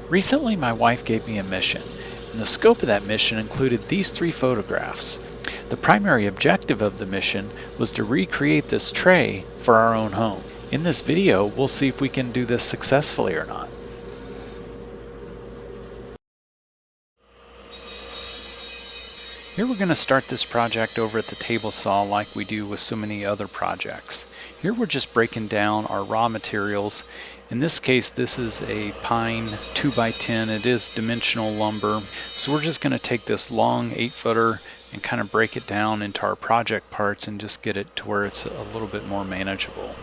Recently, my wife gave me a mission, and the scope of that mission included these 3 photographs. The primary objective of the mission was to recreate this tray for our own home. In this video, we'll see if we can do this successfully or not. Here we're going to start this project over at the table saw like we do with so many other projects. Here we're just breaking down our raw materials. In this case, this is a pine 2x10. It is dimensional lumber. So we're just going to take this long 8-footer and kind of break it down into our project parts and just get it to where it's a little bit more manageable.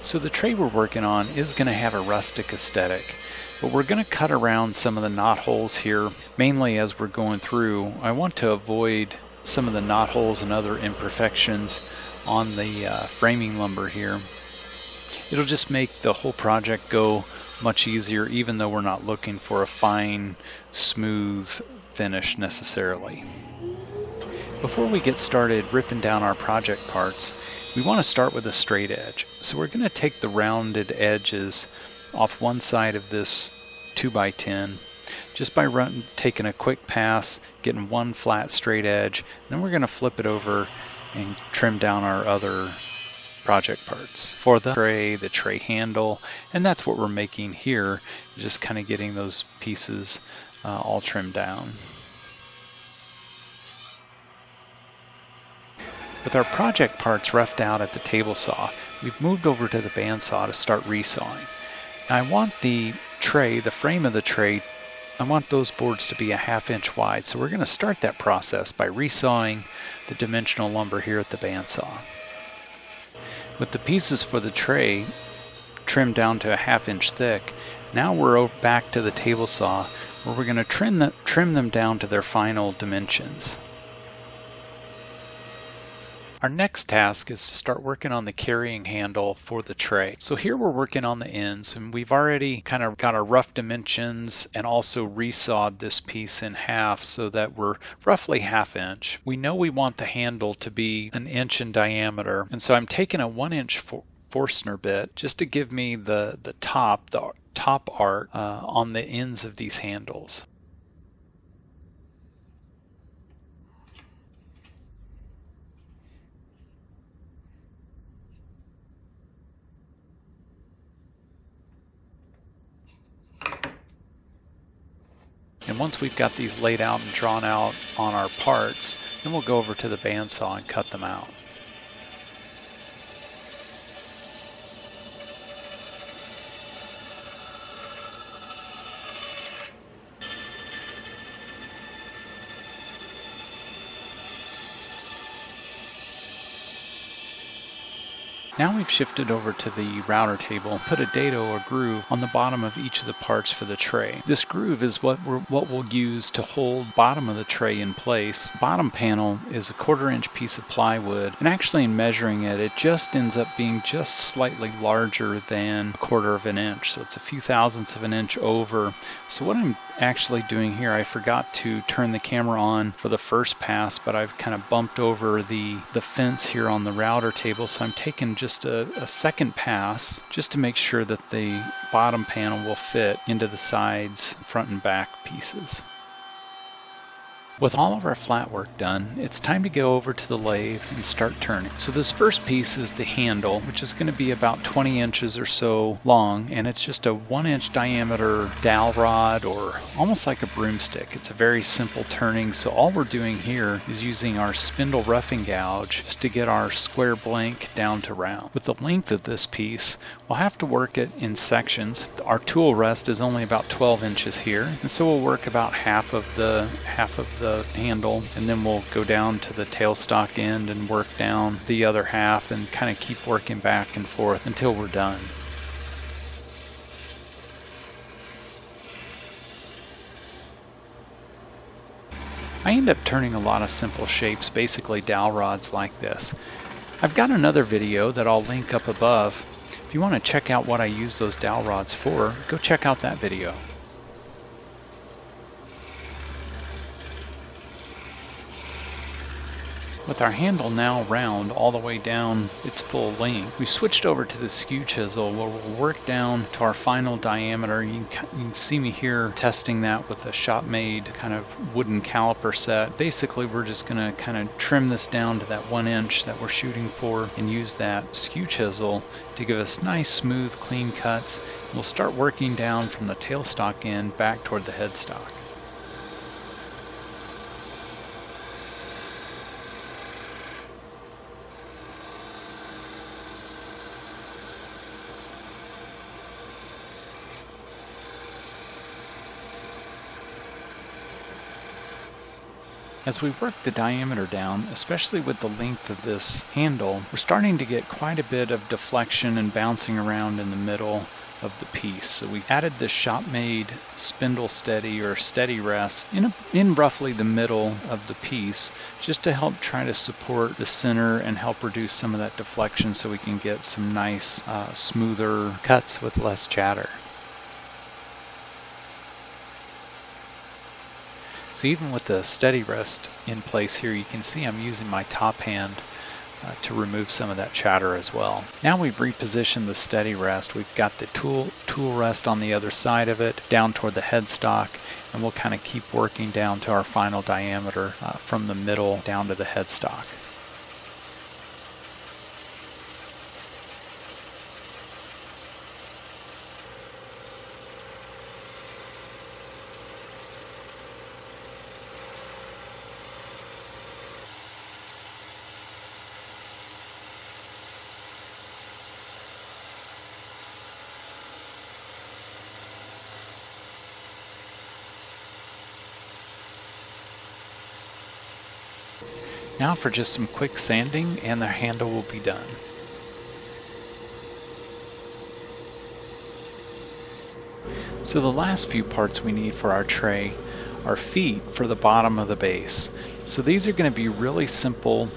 So the tray we're working on is going to have a rustic aesthetic, but we're going to cut around some of the knot holes here, mainly as we're going through. I want to avoid some of the knot holes and other imperfections on the framing lumber here. It'll just make the whole project go much easier, even though we're not looking for a fine, smooth finish necessarily. Before we get started ripping down our project parts, we want to start with a straight edge. So we're going to take the rounded edges off one side of this 2x10 just by taking a quick pass, getting one flat straight edge, and then we're going to flip it over and trim down our other project parts for the tray handle, and that's what we're making here, just kind of getting those pieces all trimmed down. With our project parts roughed out at the table saw, we've moved over to the bandsaw to start resawing. Now I want the tray, the frame of the tray, I want those boards to be a 1/2 inch wide, so we're going to start that process by resawing the dimensional lumber here at the bandsaw. With the pieces for the tray trimmed down to a 1/2 inch thick, now we're back to the table saw where we're going to trim them down to their final dimensions. Our next task is to start working on the carrying handle for the tray. So here we're working on the ends, and we've already kind of got our rough dimensions and also resawed this piece in half so that we're roughly 1/2 inch. We know we want the handle to be 1 inch in diameter, and so I'm taking a 1 inch Forstner bit just to give me the top art on the ends of these handles. And once we've got these laid out and drawn out on our parts, then we'll go over to the bandsaw and cut them out. Now we've shifted over to the router table and put a dado or groove on the bottom of each of the parts for the tray. This groove is what we'll use to hold bottom of the tray in place. Bottom panel is a 1/4 inch piece of plywood, and actually in measuring it, it just ends up being just slightly larger than 1/4 of an inch. So it's a few thousandths of an inch over. So what I'm actually doing here, I forgot to turn the camera on for the first pass, but I've kind of bumped over the fence here on the router table, so I'm taking just a second pass just to make sure that the bottom panel will fit into the sides, front and back pieces. With all of our flat work done, it's time to go over to the lathe and start turning. So this first piece is the handle, which is going to be about 20 inches or so long, and it's just a 1 inch diameter dowel rod, or almost like a broomstick. It's a very simple turning, so all we're doing here is using our spindle roughing gouge just to get our square blank down to round. With the length of this piece, we'll have to work it in sections. Our tool rest is only about 12 inches here, and so we'll work about half of the handle, and then we'll go down to the tailstock end and work down the other half and kind of keep working back and forth until we're done. I end up turning a lot of simple shapes, basically dowel rods like this. I've got another video that I'll link up above. If you want to check out what I use those dowel rods for, go check out that video. With our handle now round all the way down its full length, we've switched over to the skew chisel where we'll work down to our final diameter. You can see me here testing that with a shop-made kind of wooden caliper set. Basically, we're just going to kind of trim this down to that 1 inch that we're shooting for and use that skew chisel to give us nice, smooth, clean cuts. We'll start working down from the tailstock end back toward the headstock. As we work the diameter down, especially with the length of this handle, we're starting to get quite a bit of deflection and bouncing around in the middle of the piece. So we've added this shop-made spindle steady or steady rest in roughly the middle of the piece, just to help try to support the center and help reduce some of that deflection so we can get some nice smoother cuts with less chatter. So even with the steady rest in place here, you can see I'm using my top hand to remove some of that chatter as well. Now we've repositioned the steady rest. We've got the tool rest on the other side of it, down toward the headstock, and we'll kind of keep working down to our final diameter from the middle down to the headstock. Now for just some quick sanding and the handle will be done. So the last few parts we need for our tray are feet for the bottom of the base. So these are going to be really simple,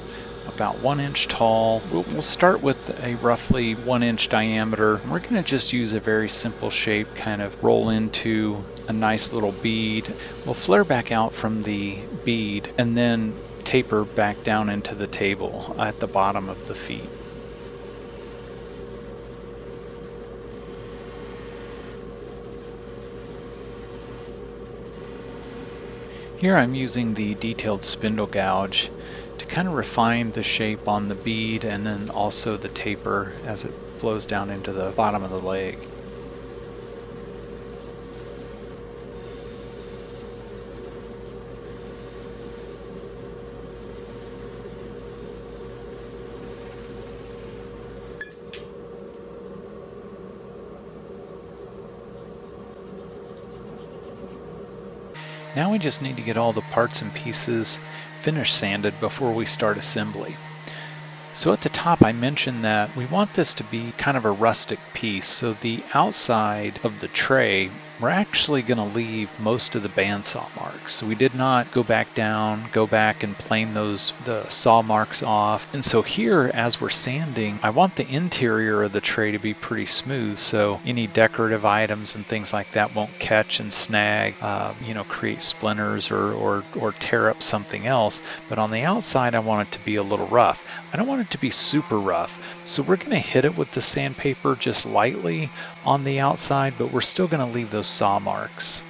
about 1 inch tall. We'll start with a roughly 1 inch diameter. We're going to just use a very simple shape, kind of roll into a nice little bead. We'll flare back out from the bead and then taper back down into the table at the bottom of the feet. Here I'm using the detailed spindle gouge to kind of refine the shape on the bead and then also the taper as it flows down into the bottom of the leg. Now we just need to get all the parts and pieces finish sanded before we start assembly. So at the top I mentioned that we want this to be kind of a rustic piece, so the outside of the tray we're actually going to leave most of the bandsaw marks. So we did not go back and plane the saw marks off. And so here as we're sanding, I want the interior of the tray to be pretty smooth so any decorative items and things like that won't catch and snag, create splinters or tear up something else. But on the outside I want it to be a little rough. I don't want it to be super rough. So we're going to hit it with the sandpaper just lightly on the outside, but we're still going to leave those saw marks.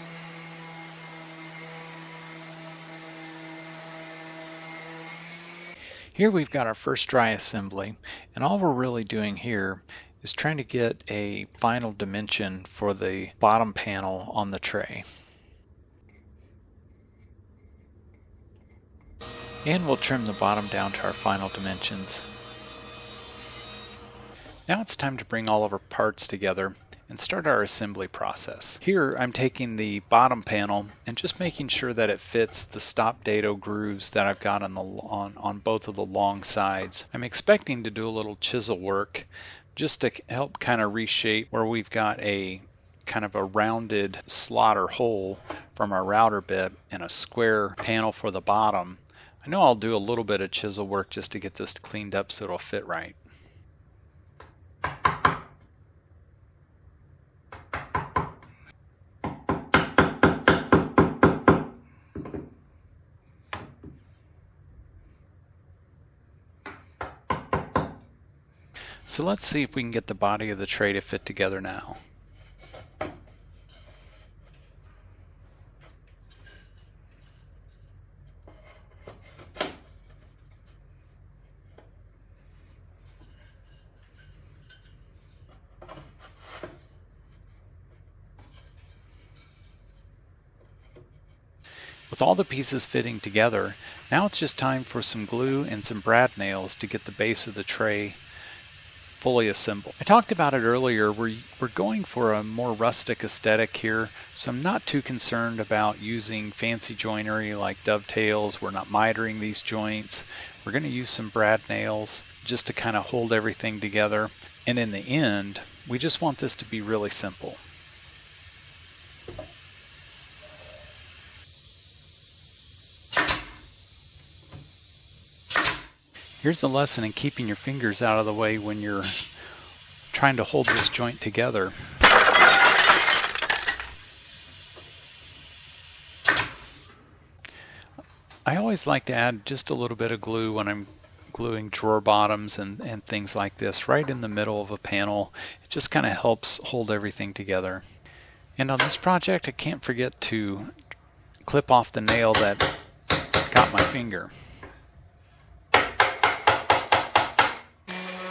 Here we've got our first dry assembly, and all we're really doing here is trying to get a final dimension for the bottom panel on the tray. And we'll trim the bottom down to our final dimensions. Now it's time to bring all of our parts together and start our assembly process. Here I'm taking the bottom panel and just making sure that it fits the stop dado grooves that I've got on both of the long sides. I'm expecting to do a little chisel work just to help kind of reshape where we've got a kind of a rounded slot or hole from our router bit and a square panel for the bottom. I know I'll do a little bit of chisel work just to get this cleaned up so it'll fit right. So let's see if we can get the body of the tray to fit together now. With all the pieces fitting together, now it's just time for some glue and some brad nails to get the base of the tray fully assembled. I talked about it earlier, we're going for a more rustic aesthetic here, so I'm not too concerned about using fancy joinery like dovetails. We're not mitering these joints. We're going to use some brad nails just to kind of hold everything together. And in the end, we just want this to be really simple. Here's a lesson in keeping your fingers out of the way when you're trying to hold this joint together. I always like to add just a little bit of glue when I'm gluing drawer bottoms and things like this right in the middle of a panel. It just kind of helps hold everything together. And on this project, I can't forget to clip off the nail that got my finger.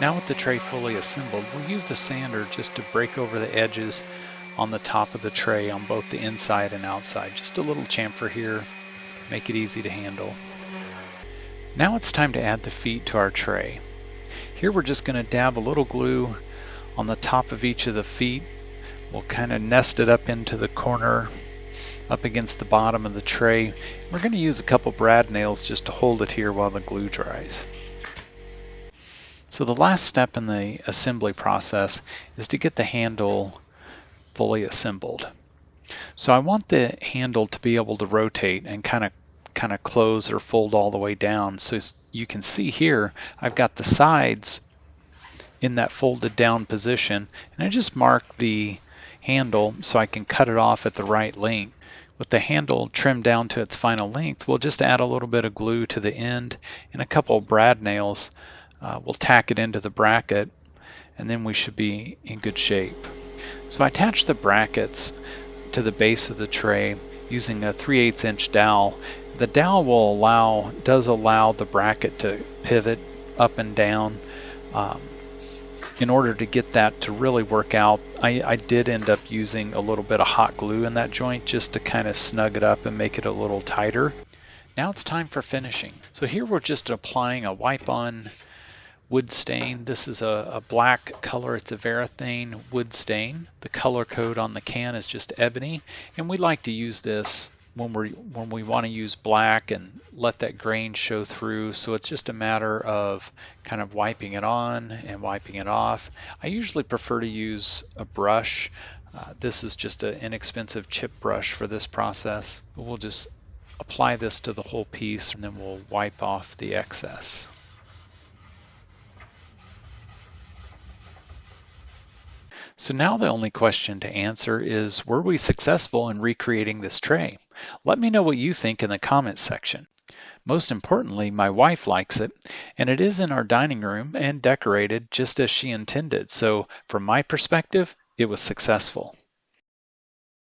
Now with the tray fully assembled, we'll use the sander just to break over the edges on the top of the tray on both the inside and outside. Just a little chamfer here, make it easy to handle. Now it's time to add the feet to our tray. Here we're just going to dab a little glue on the top of each of the feet. We'll kind of nest it up into the corner, up against the bottom of the tray. We're going to use a couple brad nails just to hold it here while the glue dries. So the last step in the assembly process is to get the handle fully assembled. So I want the handle to be able to rotate and kind of close or fold all the way down. So as you can see here, I've got the sides in that folded down position, and I just mark the handle so I can cut it off at the right length. With the handle trimmed down to its final length, we'll just add a little bit of glue to the end and a couple of brad nails. We'll tack it into the bracket, and then we should be in good shape. So I attach the brackets to the base of the tray using a 3/8 inch dowel. The dowel does allow the bracket to pivot up and down. In order to get that to really work out, I did end up using a little bit of hot glue in that joint just to kind of snug it up and make it a little tighter. Now it's time for finishing. So here we're just applying a wipe-on wood stain. This is a black color. It's a Varathane wood stain. The color code on the can is just ebony, and we like to use this when we want to use black and let that grain show through. So it's just a matter of kind of wiping it on and wiping it off. I usually prefer to use a brush. This is just an inexpensive chip brush for this process. We'll just apply this to the whole piece, and then we'll wipe off the excess. So now the only question to answer is, were we successful in recreating this tray? Let me know what you think in the comments section. Most importantly, my wife likes it, and it is in our dining room and decorated just as she intended. So from my perspective, it was successful.